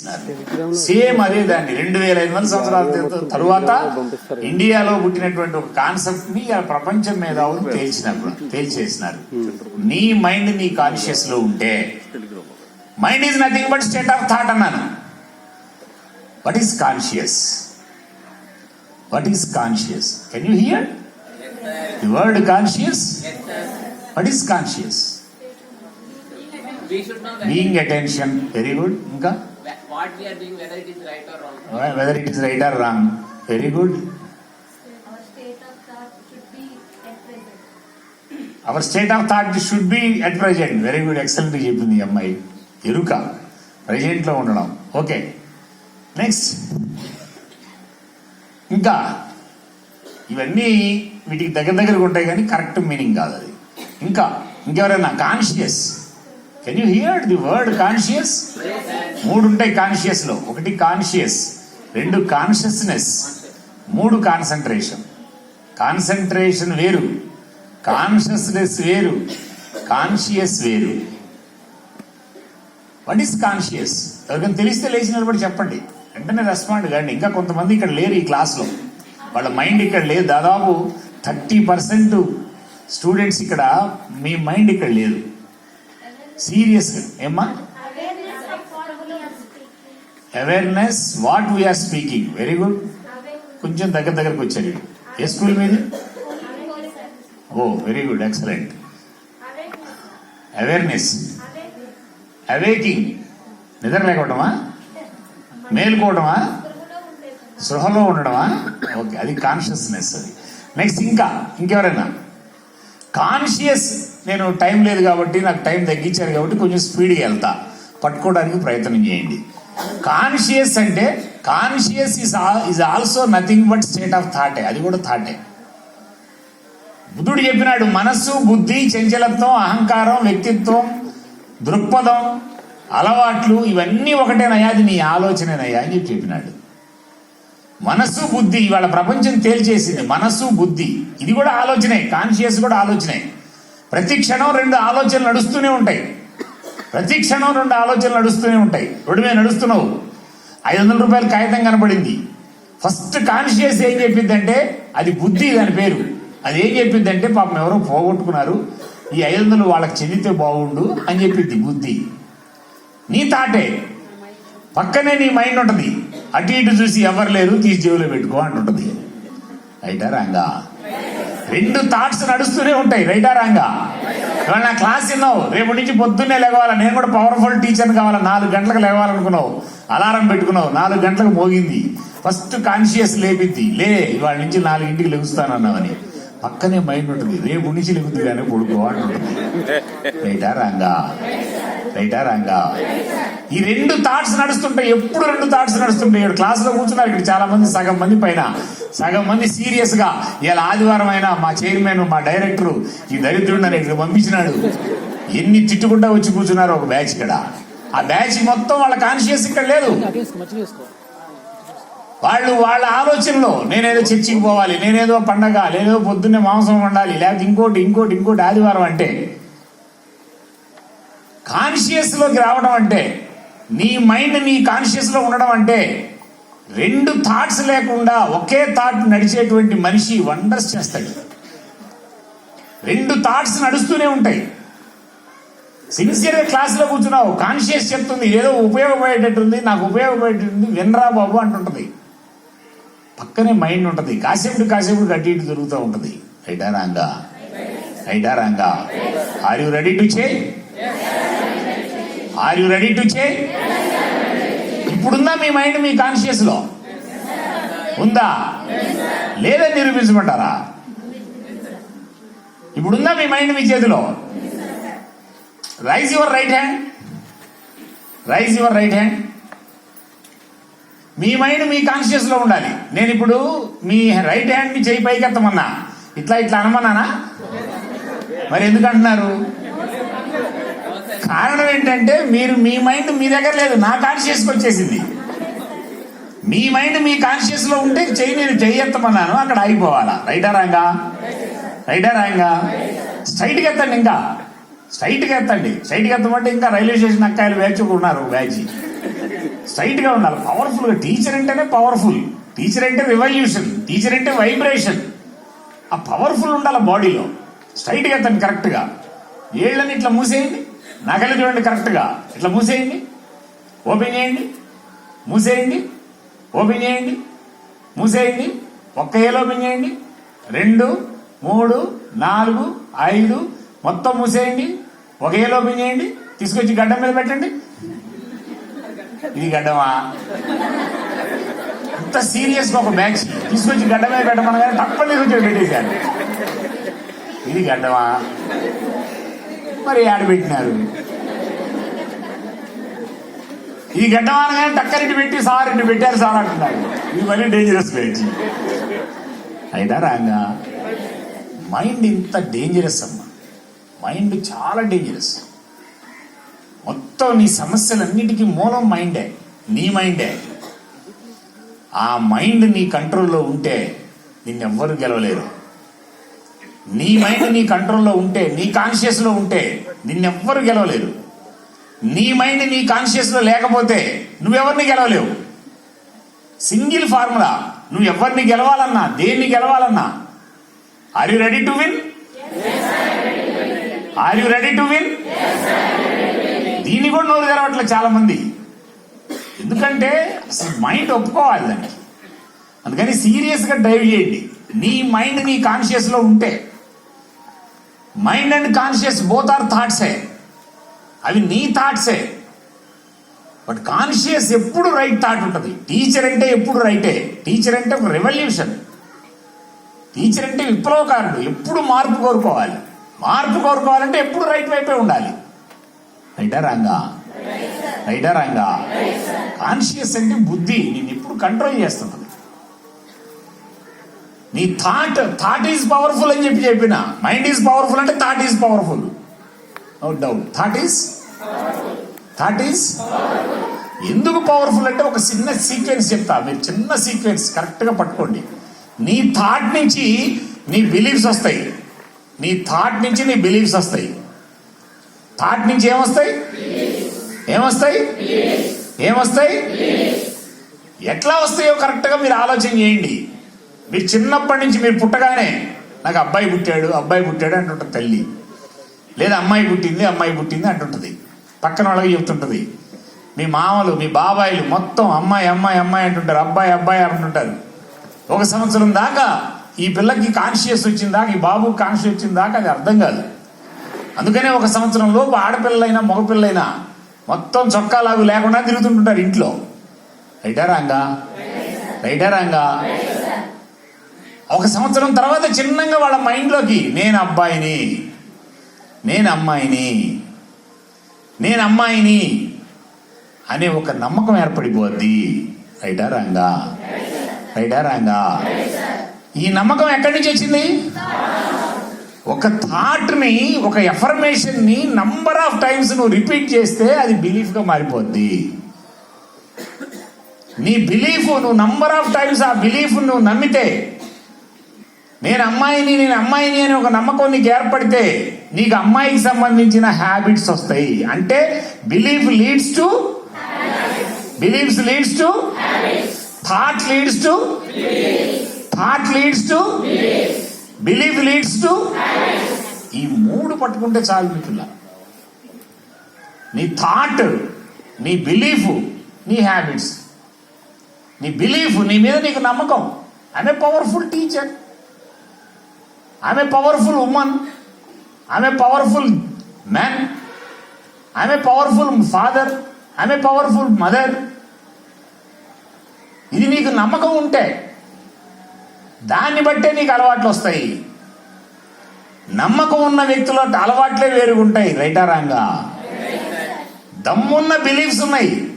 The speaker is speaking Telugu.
చేస్తున్నారు. సేమ్ అదే దాన్ని 2500 సంవత్సరాల తరువాత ఇండియాలో పుట్టినటువంటి ఒక కాన్సెప్ట్ ని ప్రపంచం మేధావులు తేల్చేసినారు. నీ మైండ్ నీ కాన్షియస్ లో ఉంటే, mind is nothing but state of thought అన్నాను. What is conscious? What is conscious? Can you hear the word conscious? What is conscious? Being attention, very good. Inka? What we are doing, whether it is right or wrong. Whether it is right or wrong, very good. Our state of thought should be at present. Our state of thought should be at present. Very good, excellent. చెప్పింది అమ్మాయి. ఎరుక ప్రెజెంట్ లో ఉండడం. Okay, next. ఇంకా ఇవన్నీ వీటికి దగ్గరగా ఉంటాయి కానీ కరెక్ట్ మీనింగ్ కాదు అది. ఇంకెవరైనా conscious? Can you hear the word conscious? 3 ఉంటాయి కాన్షియస్ లో. 1 కాన్షియస్, 2 కాన్షియస్నెస్, 3 కాన్సన్ట్రేషన్. కాన్సన్ట్రేషన్ వేరు, కాన్షియస్నెస్ వేరు, కాన్షియస్ వేరు. What is conscious? ఎవరికైనా తెలిస్తే లేచి నిలబడి చెప్పండి, వెంటనే రెస్పాండ్ కాండి. ఇంకా కొంతమంది ఇక్కడ లేరు ఈ క్లాస్లో, వాళ్ళ మైండ్ ఇక్కడ లేదు. దాదాపు 30% స్టూడెంట్స్ ఇక్కడ, మీ మైండ్ ఇక్కడ లేదు. సీరియస్గా ఏమ్మా? Awareness what we are speaking. Very good, కొంచెం దగ్గరకు వచ్చారు. ఏ స్కూల్ మీది? ఓ very good, excellent. Awareness, awakening, నిద్ర లేకపోవడమా, మేలుకోవడమా, సృహలో ఉండడమా? ఓకే, అది కాన్షియస్నెస్. అది నెక్స్ట్. ఇంకెవరైనా కాన్షియస్? నేను టైం లేదు కాబట్టి, నాకు టైం తగ్గించారు కాబట్టి కొంచెం స్పీడ్గా వెళ్తా, పట్టుకోవడానికి ప్రయత్నం చేయండి. కాన్షియస్ అంటే, conscious is also nothing but state of థాటే. అది కూడా థాటే. బుద్ధుడు చెప్పినాడు, మనస్సు, బుద్ధి, చంచలత్వం, అహంకారం, వ్యక్తిత్వం, దృక్పథం, అలవాట్లు ఇవన్నీ ఒకటేనయ్యా, అది నీ ఆలోచనేనయ్యా అని చెప్పినాడు. మనస్సు, బుద్ధి ఇవాళ ప్రపంచం తేల్చేసింది. మనస్సు, బుద్ధి ఇది కూడా ఆలోచనే, కాన్షియస్ కూడా ఆలోచనే. ప్రతి క్షణం 2 ఆలోచనలు నడుస్తూనే ఉంటాయి. ప్రతి క్షణం 2 ఆలోచనలు నడుస్తూనే ఉంటాయి. రోడ్డు మీద నడుస్తున్నావు, 500 రూపాయల కాగితం కనపడింది. ఫస్ట్ కాన్షియస్ ఏం చెప్పిద్దంటే, అది బుద్ధి, దాని పేరు. అది ఏం చెప్పిద్దంటే, పాపం ఎవరో పోగొట్టుకున్నారు, ఈ 500 వాళ్ళకి చెందితే బాగుండు అని చెప్పిద్ది బుద్ధి. నీ తాటే. పక్కనే నీ మైండ్ ఉంటుంది, అటు ఇటు చూసి ఎవరు లేరు, తీసి జేబులో పెట్టుకో అంటుంటుంది. రైటా రాంగా? 2 థాట్స్ నడుస్తూనే ఉంటాయి. రైటా రాంగా? ఇవాళ నా క్లాస్ విన్నావు, రేపు నుంచి పొద్దున్నే లేవాలా, నేను కూడా పవర్ఫుల్ టీచర్ని కావాలా, 4 గంటలకు లేవాలనుకున్నావు, అలారం పెట్టుకున్నావు, 4 గంటలకు మోగింది. ఫస్ట్ కాన్షియస్ లేపిద్ది, లే ఇవాళ నుంచి 4 లెగుస్తానన్నావని. పక్కనే మైండ్ ఉంటుంది, రేపు నుంచి లెగుద్ది కానీ పడుకో అంటుంటుంది. రైటా రాంగా? రైటా రాంగా? ఈ 2 థాట్స్ నడుస్తుంటాయి, ఎప్పుడు 2 థాట్స్ నడుస్తుంటాయి. ఇక్కడ క్లాసులో కూర్చున్నారు, ఇక్కడ చాలా మంది, సగం మంది పైన, సగం మంది సీరియస్ గా. ఇలా ఆదివారం అయినా మా చైర్మన్, మా డైరెక్టర్ ఈ దరిద్రుడిని ఇక్కడ పంపించినాడు. ఎన్ని తిట్టుకుంటా వచ్చి కూర్చున్నారు ఒక బ్యాచ్ ఇక్కడ. ఆ బ్యాచ్ మొత్తం వాళ్ళ కాన్షియస్ ఇక్కడ లేదు. వాళ్ళ ఆలోచనలో నేనేదో చర్చికి పోవాలి, నేనేదో పండగ, నేనేదో పొద్దున్నే మాంసం వండాలి, లేకపోతే ఇంకోటి ఆదివారం అంటే. కాన్షియస్ లోకి రావడం అంటే, నీ మైండ్ నీ కాన్షియస్ లో ఉండడం అంటే, 2 థాట్స్ లేకుండా ఒకే థాట్ నడిచేటువంటి మనిషి వండర్స్ చేస్తాడు. 2 థాట్స్ నడుస్తూనే ఉంటాయి. సిన్సియర్గా క్లాస్లో కూర్చున్నావు, కాన్షియస్ చెప్తుంది ఏదో ఉపయోగపడేటట్టుంది, నాకు ఉపయోగపడేటట్టుంది, వినరా బాబు అంటుంటుంది. పక్కనే మైండ్ ఉంటుంది, కాసేపుడు అటు ఇటు తిరుగుతూ ఉంటుంది. రైటా రాంగా? రైటా రాంగా? Are you ready to change? Are you ready to change? ఇప్పుడుందా మీ మైండ్ మీ కాన్షియస్ లో? ఉందా? లేదని నిరూపించమంటారా? ఇప్పుడుందా మీ మైండ్ మీ చేతిలో? Raise your right hand. Raise your right hand. మీ మైండ్ మీ కాన్షియస్ లో ఉండాలి. నేను ఇప్పుడు మీ రైట్ హ్యాండ్ ని చేయి పైకి ఎత్తమన్నా, ఇట్లా అనమన్నానా? మరి ఎందుకు అంటున్నారు? కారణం ఏంటంటే, మీ మైండ్ మీ దగ్గర లేదు, నా కాన్షియస్కి వచ్చేసింది. మీ మైండ్ మీ కాన్షియస్ లో ఉంటే నేను చెయ్యెత్తమన్నాను, అక్కడ ఆగిపోవాలా? రైటా రాంగా? రైటా రాంగా? స్ట్రైట్గా ఎత్తండి, ఇంకా స్ట్రైట్గా ఎత్తండి. స్ట్రైట్గా ఎత్తమంటే ఇంకా రైల్వే స్టేషన్ అక్కాయలు బ్యాచ్ ఉన్నారు, బ్యాచ్ స్ట్రైట్గా ఉండాలి, పవర్ఫుల్గా. టీచర్ అంటేనే పవర్ఫుల్, టీచర్ అంటే రివల్యూషన్, టీచర్ అంటే వైబ్రేషన్. ఆ పవర్ఫుల్ ఉండాలి బాడీలో. స్ట్రైట్గా తను కరెక్ట్గా ఏళ్ళని ఇట్లా మూసేయండి, నగలు చూడండి కరెక్ట్గా ఇట్లా మూసేయండి, ఓపెన్ చేయండి, మూసేయండి, ఓపెన్ చేయండి, మూసేయండి. ఒక్క ఏళ్ళు ఓపెన్ చేయండి, 2, 3, 4, 5 మొత్తం మూసేయండి. ఒక ఏళ్ళు ఓపెన్ చేయండి, తీసుకొచ్చి గడ్డం మీద పెట్టండి. ఇది గడ్డమా? ఇంత సీరియస్గా ఒక బ్యాచ్ తీసుకొచ్చి గడ్డ మీద పెట్టమని కానీ తప్పని తీసుకొచ్చి పెట్టేశారు. ఇది గడ్డమా? మరి ఆడబెట్టినారు. ఇది గడ్డమా అనగానే టక్కరింటి పెట్టి సార్ ఇంటి పెట్టారు సార్ అంటున్నారు. ఇది మరీ డేంజరస్ బ్యాచ్. అయినా రాంగా మైండ్ ఇంత డేంజరస్ అమ్మా. మైండ్ చాలా డేంజరస్. మొత్తం నీ సమస్యలన్నిటికీ మూలం మైండే, నీ మైండే. ఆ మైండ్ నీ కంట్రోల్లో ఉంటే నిన్నెవ్వరు గెలవలేరు. నీ మైండ్ నీ కంట్రోల్లో ఉంటే, నీ కాన్షియస్లో ఉంటే నిన్నెవ్వరు గెలవలేరు. నీ మైండ్ నీ కాన్షియస్లో లేకపోతే నువ్వెవరిని గెలవలేవు. Single formula. నువ్వు ఎవరిని గెలవాలన్నా, దేన్ని గెలవాలన్నా, are you ready to win? Are you ready to win? దీన్ని కూడా నోరు తెరవట్లేదు చాలా మంది. ఎందుకంటే అసలు మైండ్ ఒప్పుకోవాలి దానికి. అందుకని సీరియస్గా డ్రైవ్ చేయండి. నీ మైండ్ నీ కాన్షియస్లో ఉంటే, mind and conscious both are థాట్సే, అవి నీ థాట్సే. బట్ కాన్షియస్ ఎప్పుడు రైట్ థాట్ ఉంటుంది. టీచర్ అంటే ఎప్పుడు రైటే. టీచర్ అంటే ఒక రెవల్యూషన్. టీచర్ అంటే విప్లవకారుడు. ఎప్పుడు మార్పు కోరుకోవాలి. మార్పు కోరుకోవాలంటే ఎప్పుడు రైట్ వైపే ఉండాలి. రైటా రాంగా? రైటా రాంగా? కాన్షియస్ అంటే బుద్ధి నేను ఎప్పుడు కంట్రోల్ చేస్తుంది. నీ థాట్ ఈజ్ పవర్ఫుల్ అని చెప్పిన. మైండ్ ఈజ్ పవర్ఫుల్ అంటే thought is powerful, no doubt. Thought is ఎందుకు పవర్ఫుల్ అంటే ఒక చిన్న సీక్వెన్స్ చెప్తా. మీరు చిన్న సీక్వెన్స్ కరెక్ట్గా పట్టుకోండి. నీ థాట్ నుంచి నీ బిలీఫ్స్ వస్తాయి. నీ థాట్ నుంచి నీ బిలీఫ్స్ వస్తాయి. థాట్ నుంచి ఏమొస్తాయి? ఏమొస్తాయి? ఎట్లా వస్తాయో కరెక్ట్గా మీరు ఆలోచన చేయండి. మీరు చిన్నప్పటి నుంచి మీరు పుట్టగానే నాకు అబ్బాయి పుట్టాడు అంటుంటుంది తల్లి, లేదా అమ్మాయి పుట్టింది అంటుంటుంది. పక్కన వాళ్ళకి చెప్తుంటుంది. మీ మామలు, మీ బాబాయిలు మొత్తం అమ్మాయి అంటుంటారు, అబ్బాయి అంటుంటారు. 1 సంవత్సరం దాకా ఈ పిల్లకి కాన్షియస్ వచ్చిన దాకా, ఈ బాబుకి కాన్షియస్ వచ్చిన దాకా అది అర్థం కాదు. అందుకనే 1 సంవత్సరం లోపు ఆడపిల్లలైనా మగపిల్లైనా మొత్తం చొక్కాలాగు లేకుండా తిరుగుతుంటుంటారు ఇంట్లో. రైటా రాంగా? 1 సంవత్సరం తర్వాత చిన్నగా వాళ్ళ మైండ్లోకి నేను అమ్మాయిని అనే ఒక నమ్మకం ఏర్పడిపోద్ది. రైటా రాంగా? ఈ నమ్మకం ఎక్కడి నుంచి వచ్చింది? ఒక థాట్ని, ఒక ఎఫర్మేషన్ని నంబర్ ఆఫ్ టైమ్స్ నువ్వు రిపీట్ చేస్తే అది బిలీఫ్గా మారిపోద్ది. నీ బిలీఫ్ నువ్వు నంబర్ ఆఫ్ టైమ్స్ ఆ బిలీఫ్ నువ్వు నమ్మితే, నేను అమ్మాయిని అని ఒక నమ్మకం నీకు ఏర్పడితే నీకు అమ్మాయికి సంబంధించిన హ్యాబిట్స్ వస్తాయి. అంటే belief leads to thought leads to belief leads to. ఈ 3 పట్టుకుంటే చాలు మిత్రుల. నీ థాట్, నీ బిలీఫ్, నీ హ్యాబిట్స్. నీ బిలీఫ్, నీ మీద నీకు నమ్మకం. I'm a powerful teacher, I'm a powerful women, I'm a powerful man, I'm a powerful father, I'm a powerful mother. ఇది నీకు నమ్మకం ఉంటే దాన్ని బట్టే నీకు అలవాట్లు వస్తాయి. నమ్మకం ఉన్న వ్యక్తుల అలవాట్లే వేరుగుంటాయి. రైటా రాంగా? దమ్మున్న బిలీఫ్స్ ఉన్నాయి,